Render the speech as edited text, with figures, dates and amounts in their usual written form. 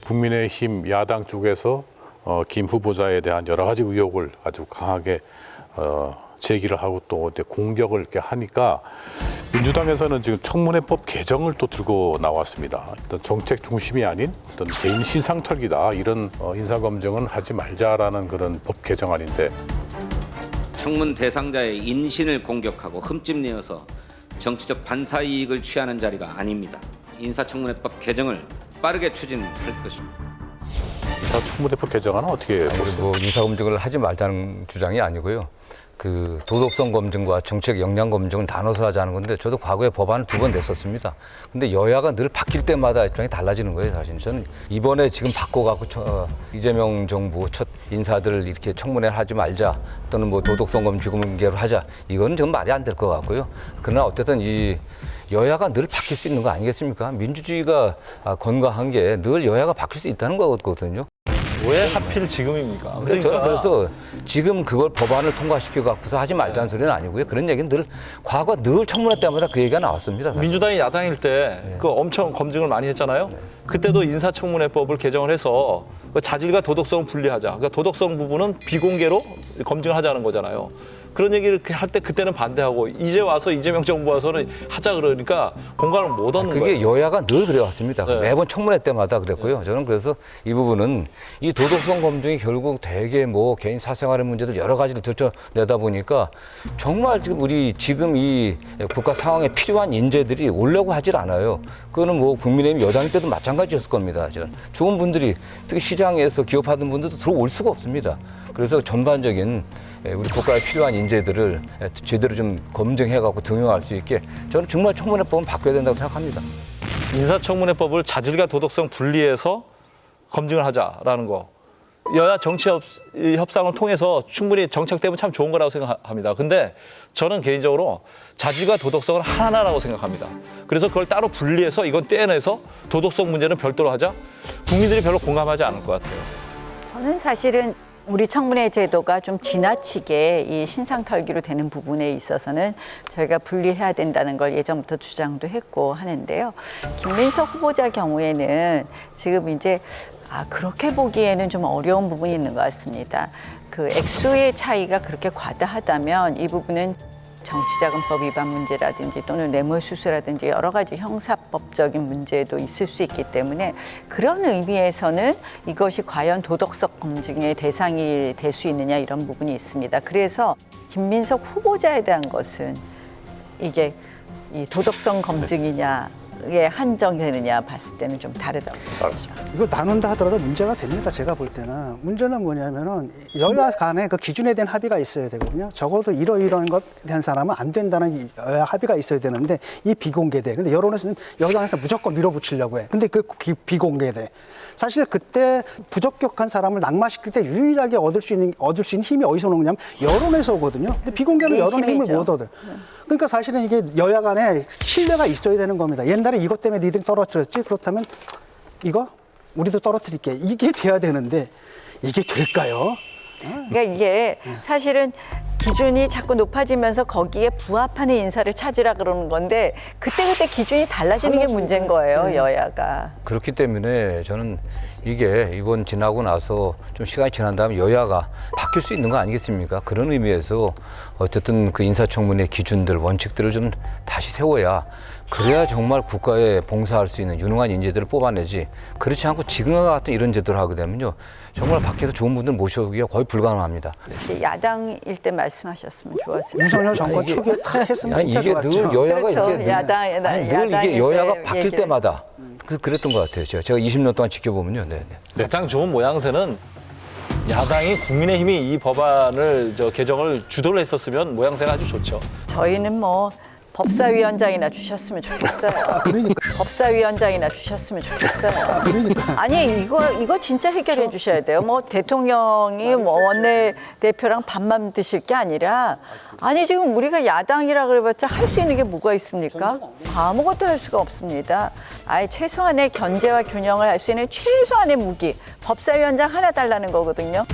국민의힘 야당 쪽에서 김 후보자에 대한 여러 가지 의혹을 아주 강하게 제기를 하고 또 공격을 이렇게 하니까 민주당에서는 지금 청문회법 개정을 또 들고 나왔습니다. 어떤 정책 중심이 아닌 어떤 개인 신상 털기다, 이런 인사검증은 하지 말자라는 그런 법 개정안인데, 청문 대상자의 인신을 공격하고 흠집내어서 정치적 반사이익을 취하는 자리가 아닙니다. 인사청문회법 개정을 빠르게 추진할 것입니다. 인사청문회법 개정안은 어떻게 보세요? 뭐 인사검증을 하지 말자는 주장이 아니고요. 그 도덕성 검증과 정책 역량 검증은 나눠서 하자는 건데, 저도 과거에 법안을 2번 냈었습니다. 근데 여야가 늘 바뀔 때마다 입장이 달라지는 거예요, 사실. 저는 이번에 지금 바꿔갖고 이재명 정부 첫 인사들을 이렇게 청문회를 하지 말자, 또는 뭐 도덕성 검증을 하자, 이건 좀 말이 안 될 것 같고요. 그러나 어쨌든 이 여야가 늘 바뀔 수 있는 거 아니겠습니까? 민주주의가 건강한 게 늘 여야가 바뀔 수 있다는 거거든요. 왜 하필 지금입니까? 저는 그래서 지금 그걸 법안을 통과시켜 갖고서 하지 말자는 소리는 아니고요. 그런 얘기는 늘 과거 늘 청문회 때마다 그 얘기가 나왔습니다. 사실. 민주당이 야당일 때 그 엄청 검증을 많이 했잖아요. 그때도 인사청문회법을 개정을 해서 자질과 도덕성을 분리하자. 그러니까 도덕성 부분은 비공개로 검증을 하자는 거잖아요. 그런 얘기를 할 때 그때는 반대하고, 이제 와서 이재명 정부 와서는 하자 그러니까 공감을 못 얻는 거예요. 그게 여야가 늘 그래왔습니다. 네. 매번 청문회 때마다 그랬고요. 저는 그래서 이 부분은 이 도덕성 검증이 결국 되게 뭐 개인 사생활의 문제들 여러 가지를 들춰내다 보니까 정말 지금 이 국가 상황에 필요한 인재들이 오려고 하질 않아요. 그거는 뭐 국민의힘 여당일 때도 마찬가지였을 겁니다. 좋은 분들이, 특히 시장에서 기업하던 분들도 들어올 수가 없습니다. 그래서 전반적인 우리 국가에 필요한 인재들을 제대로 좀 검증해갖고 등용할 수 있게, 저는 정말 청문회법은 바꿔야 된다고 생각합니다. 인사청문회법을 자질과 도덕성 분리해서 검증을 하자라는 거. 여야 정치 협상을 통해서 충분히 정착되면 참 좋은 거라고 생각합니다. 근데 저는 개인적으로 자질과 도덕성은 하나라고 생각합니다. 그래서 그걸 따로 분리해서 이건 떼어내서 도덕성 문제는 별도로 하자? 국민들이 별로 공감하지 않을 것 같아요. 저는 사실은 우리 청문회 제도가 좀 지나치게 이 신상 털기로 되는 부분에 있어서는 저희가 분리해야 된다는 걸 예전부터 주장도 했고 하는데요. 김민석 후보자 경우에는 지금 이제 그렇게 보기에는 좀 어려운 부분이 있는 것 같습니다. 그 액수의 차이가 그렇게 과다하다면 이 부분은 정치자금법 위반 문제라든지 또는 뇌물수수라든지 여러 가지 형사법적인 문제도 있을 수 있기 때문에, 그런 의미에서는 이것이 과연 도덕성 검증의 대상이 될 수 있느냐, 이런 부분이 있습니다. 그래서 김민석 후보자에 대한 것은 이게 이 도덕성 검증이냐에 한정되느냐 봤을 때는 좀 다르다고 생각합니다. 이거 나눈다 하더라도 문제가 됩니다. 제가 볼 때는. 문제는 뭐냐면은 여야 간에 그 기준에 대한 합의가 있어야 되거든요. 적어도 이러이러한 것 된 사람은 안 된다는 여야 합의가 있어야 되는데, 이 비공개돼. 근데 여론에서는 여당에서 무조건 밀어붙이려고 해. 근데 그 비공개돼. 사실 그때 부적격한 사람을 낙마시킬 때 유일하게 얻을 수 있는 힘이 어디서 오느냐면 여론에서 오거든요. 근데 비공개는 여론의 힘을 못 얻어요. 그러니까 사실은 이게 여야 간에 신뢰가 있어야 되는 겁니다. 옛날에 이것 때문에 니들이 떨어뜨렸지? 그렇다면 이거 우리도 떨어뜨릴게. 이게 돼야 되는데 이게 될까요? 그러니까 이게 사실은 기준이 자꾸 높아지면서 거기에 부합하는 인사를 찾으라 그러는 건데, 그때그때 기준이 달라지는 게 문제인 거예요, 여야가. 그렇기 때문에 저는 이게 이번 지나고 나서 좀 시간이 지난 다음에 여야가 바뀔 수 있는 거 아니겠습니까? 그런 의미에서 어쨌든 그 인사청문회 기준들, 원칙들을 좀 다시 세워야, 그래야 정말 국가에 봉사할 수 있는 유능한 인재들을 뽑아내지, 그렇지 않고 지금과 같은 이런 제도를 하게 되면요, 정말 밖에서 좋은 분들 모셔오기가 거의 불가능합니다. 야당일 때 말씀하셨으면 좋았을 윤석열 정권 초기에 딱 했으면 진짜 이게 좋았죠. 늘 여야가 그렇죠. 이게 야당일 이게 여야가 때 바뀔 얘기를. 때마다 그랬던 것 같아요. 제가 20년 동안 지켜보면요. 네. 가장 좋은 모양새는 야당이, 국민의힘이 이 법안을 개정을 주도를 했었으면 모양새가 아주 좋죠. 저희는 뭐 법사위원장이나 주셨으면 좋겠어요. 법사위원장이나 주셨으면 좋겠어요. 아니 이거 진짜 해결해 주셔야 돼요. 뭐 대통령이 뭐 원내대표랑 밥만 드실 게 아니라, 아니 지금 우리가 야당이라 그래봤자 할 수 있는 게 뭐가 있습니까? 아무것도 할 수가 없습니다. 아예 최소한의 견제와 균형을 할 수 있는 최소한의 무기, 법사위원장 하나 달라는 거거든요.